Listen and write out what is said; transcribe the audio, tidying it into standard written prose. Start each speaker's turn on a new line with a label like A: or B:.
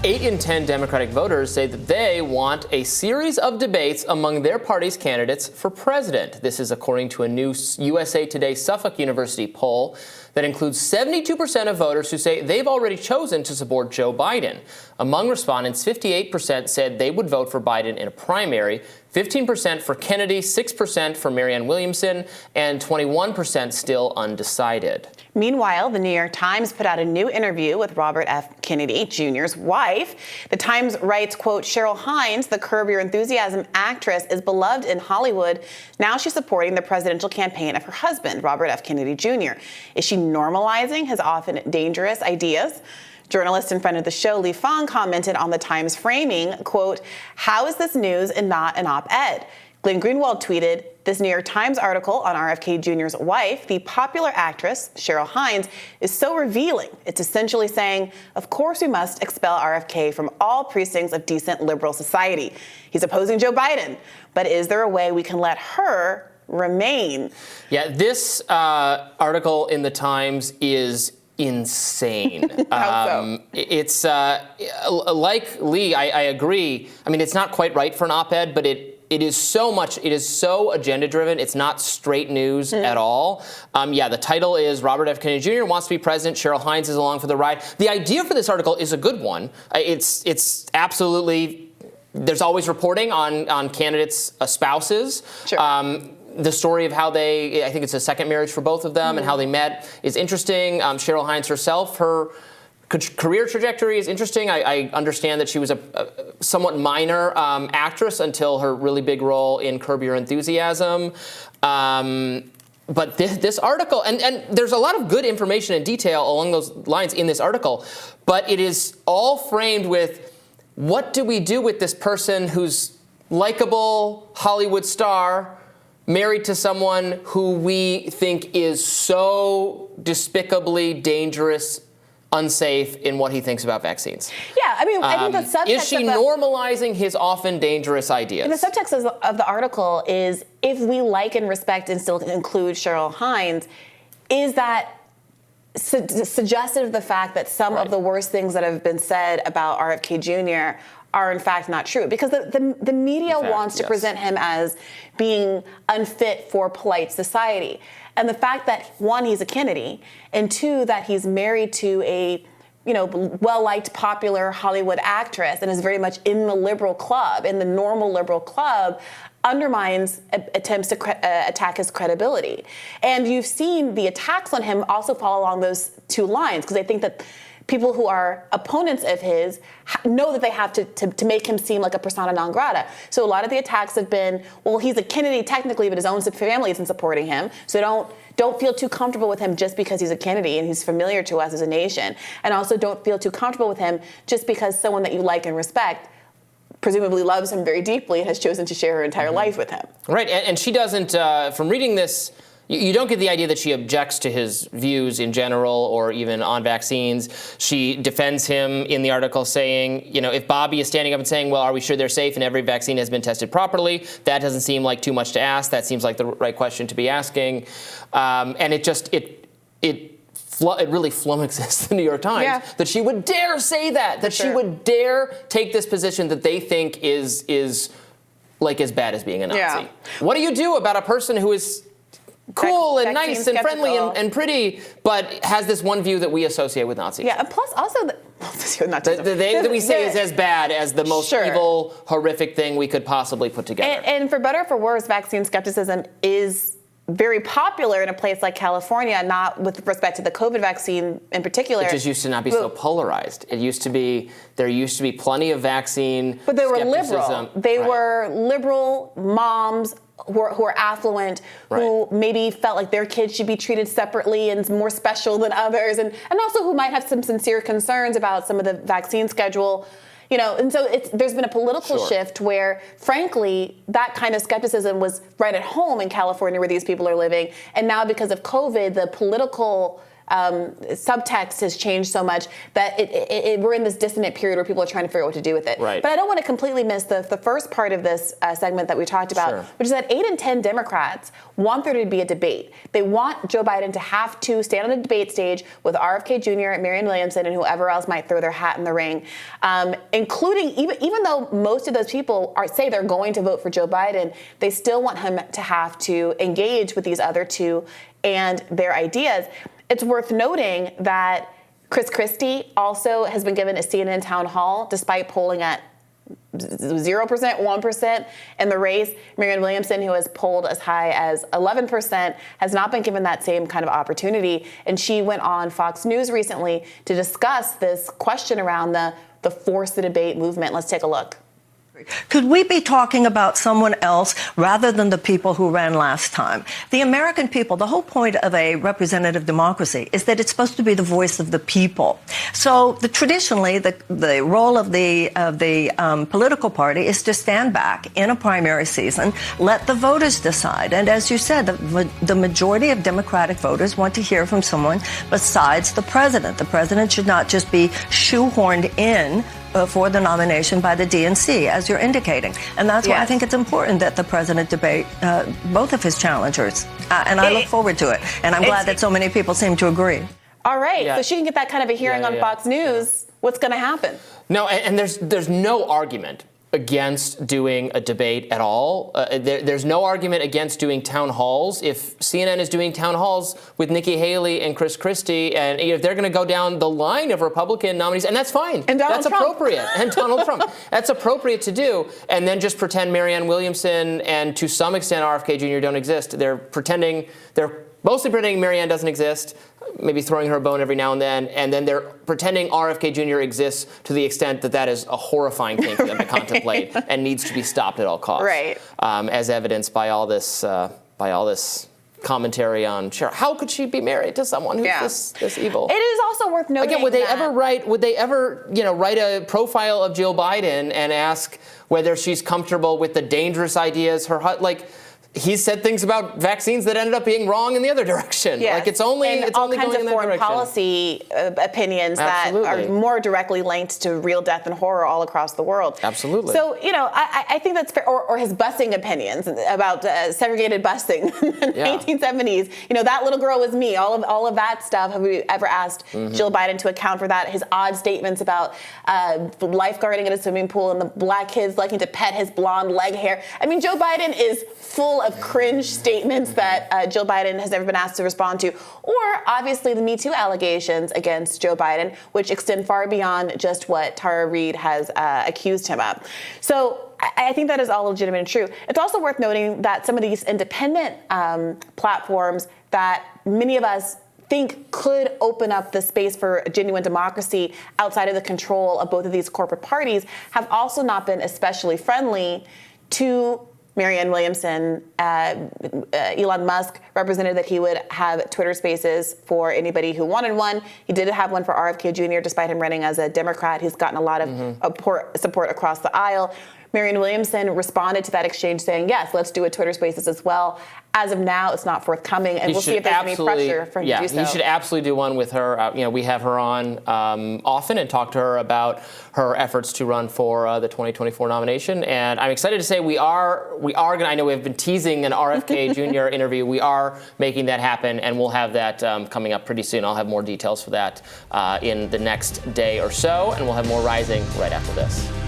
A: 8 in 10 Democratic voters say that they want a series of debates among their party's candidates for president. This is according to a new USA Today Suffolk University poll that includes 72% of voters who say they've already chosen to support Joe Biden. Among respondents, 58% said they would vote for Biden in a primary, 15% for Kennedy, 6% for Marianne Williamson, and 21% still undecided.
B: Meanwhile, the New York Times put out a new interview with Robert F. Kennedy Jr.'s wife. The Times writes, quote, Cheryl Hines, the Curb Your Enthusiasm actress, is beloved in Hollywood. Now she's supporting the presidential campaign of her husband, Robert F. Kennedy Jr. Is she normalizing his often dangerous ideas? Journalist and friend of the show, Lee Fong, commented on the Times framing, quote, how is this news and not an op-ed? Glenn Greenwald tweeted, this New York Times article on RFK Jr.'s wife, the popular actress Cheryl Hines, is so revealing. It's essentially saying, of course we must expel RFK from all precincts of decent liberal society. He's opposing Joe Biden, but is there a way we can let her remain?
A: Yeah, this article in the Times is insane.
B: How so?
A: It's like Lee, I agree. I mean, it's not quite right for an op-ed, but it is so agenda-driven. It's not straight news at all. The title is Robert F. Kennedy Jr. wants to be president. Cheryl Hines is along for the ride. The idea for this article is a good one. It's absolutely, there's always reporting on candidates' spouses.
B: Sure.
A: The story of how I think it's a second marriage for both of them, and how they met is interesting. Cheryl Hines herself, her career trajectory is interesting. I understand that she was a somewhat minor actress until her really big role in Curb Your Enthusiasm. But this article, and there's a lot of good information and detail along those lines in this article, but it is all framed with, what do we do with this person who's likable Hollywood star, married to someone who we think is so despicably dangerous, unsafe in what he thinks about vaccines?
B: Yeah, I mean, I think the subtext
A: is she normalizing his often dangerous ideas?
B: And the subtext of the article is, if we like and respect and still include Cheryl Hines, is that suggestive of the fact that some of the worst things that have been said about RFK Jr. are in fact not true? Because the media wants to present him as being unfit for polite society. And the fact that, one, he's a Kennedy, and two, that he's married to a well-liked, popular Hollywood actress and is very much in the liberal club, in the normal liberal club, undermines attempts to attack his credibility. And you've seen the attacks on him also fall along those two lines, because I think that people who are opponents of his know that they have to make him seem like a persona non grata. So a lot of the attacks have been, well, he's a Kennedy technically, but his own family isn't supporting him. So don't feel too comfortable with him just because he's a Kennedy and he's familiar to us as a nation. And also don't feel too comfortable with him just because someone that you like and respect presumably loves him very deeply and has chosen to share her entire life with him.
A: Right, and she doesn't, from reading this, you don't get the idea that she objects to his views in general or even on vaccines. She defends him in the article saying, if Bobby is standing up and saying, well, are we sure they're safe and every vaccine has been tested properly? That doesn't seem like too much to ask. That seems like the right question to be asking. And it really flummoxes the New York Times that she would dare say that she would dare take this position that they think is like as bad as being a Nazi. Yeah. What do you do about a person who is cool and nice and friendly and pretty, but has this one view that we associate with Nazis?
B: Yeah, and plus also
A: that we say is as bad as the most evil, horrific thing we could possibly put together.
B: And for better or for worse, vaccine skepticism is very popular in a place like California, not with respect to the COVID vaccine in particular.
A: It just used to not be so polarized. There used to be plenty of vaccine
B: But they were
A: skepticism.
B: liberal. They were liberal moms who are affluent, who maybe felt like their kids should be treated separately and more special than others, and also who might have some sincere concerns about some of the vaccine schedule. And so there's been a political shift where, frankly, that kind of skepticism was right at home in California where these people are living. And now because of COVID, the political subtext has changed so much that we're in this dissonant period where people are trying to figure out what to do with it.
A: Right.
B: But I don't want to completely miss the first part of this segment that we talked about,
A: Sure.
B: which is that 8 in 10 Democrats want there to be a debate. They want Joe Biden to have to stand on the debate stage with RFK Jr., Marianne Williamson, and whoever else might throw their hat in the ring, including, even though most of those people say they're going to vote for Joe Biden, they still want him to have to engage with these other two and their ideas. It's worth noting that Chris Christie also has been given a CNN town hall despite polling at 0%, 1% in the race. Marianne Williamson, who has polled as high as 11%, has not been given that same kind of opportunity. And she went on Fox News recently to discuss this question around the force the debate movement. Let's take a look.
C: Could we be talking about someone else rather than the people who ran last time? The American people, the whole point of a representative democracy is that it's supposed to be the voice of the people. So traditionally, the role of the political party is to stand back in a primary season, let the voters decide. And as you said, the majority of Democratic voters want to hear from someone besides the president. The president should not just be shoehorned in for the nomination by the DNC, as you're indicating. And that's why I think it's important that the president debate both of his challengers. And I look forward to it. And I'm glad that so many people seem to agree.
B: All right, so she can get that kind of a hearing on Fox News. What's going to happen?
A: No, and there's no argument against doing a debate at all. There's no argument against doing town halls. If CNN is doing town halls with Nikki Haley and Chris Christie, and if they're going to go down the line of Republican nominees, and that's fine.
B: And Donald
A: that's
B: Trump.
A: Appropriate. And Donald Trump. That's appropriate to do. And then just pretend Marianne Williamson and to some extent RFK Jr. don't exist. They're mostly pretending Marianne doesn't exist, maybe throwing her a bone every now and then they're pretending RFK Jr. exists to the extent that is a horrifying thing for them to contemplate and needs to be stopped at all costs.
B: Right.
A: As evidenced by all this commentary on Cheryl. How could she be married to someone who's this evil?
B: It is also worth noting.
A: Again, would they ever write a profile of Joe Biden and ask whether she's comfortable with the dangerous ideas he said things about vaccines that ended up being wrong in the other direction.
B: Yes.
A: It's only
B: all
A: going
B: kinds
A: in
B: of
A: that
B: foreign
A: direction.
B: policy opinions that are more directly linked to real death and horror all across the world.
A: Absolutely.
B: So, I think that's fair. Or his busing opinions about segregated busing in the 1970s. That little girl was me. All of that stuff. Have we ever asked Jill Biden to account for that? His odd statements about lifeguarding at a swimming pool and the black kids liking to pet his blonde leg hair. I mean, Joe Biden is full of cringe statements that Jill Biden has never been asked to respond to, or obviously the Me Too allegations against Joe Biden, which extend far beyond just what Tara Reid has accused him of. So I think that is all legitimate and true. It's also worth noting that some of these independent platforms that many of us think could open up the space for a genuine democracy outside of the control of both of these corporate parties have also not been especially friendly to Marianne Williamson. Elon Musk represented that he would have Twitter Spaces for anybody who wanted one. He did have one for RFK Jr., despite him running as a Democrat. He's gotten a lot of support across the aisle. Marianne Williamson responded to that exchange saying, yes, let's do a Twitter Spaces as well. As of now, it's not forthcoming, and we'll see if there's any pressure for him to do so.
A: You should absolutely do one with her. We have her on often and talk to her about her efforts to run for the 2024 nomination. And I'm excited to say we are going to, I know we've been teasing an RFK Jr. interview. We are making that happen, and we'll have that coming up pretty soon. I'll have more details for that in the next day or so, and we'll have more Rising right after this.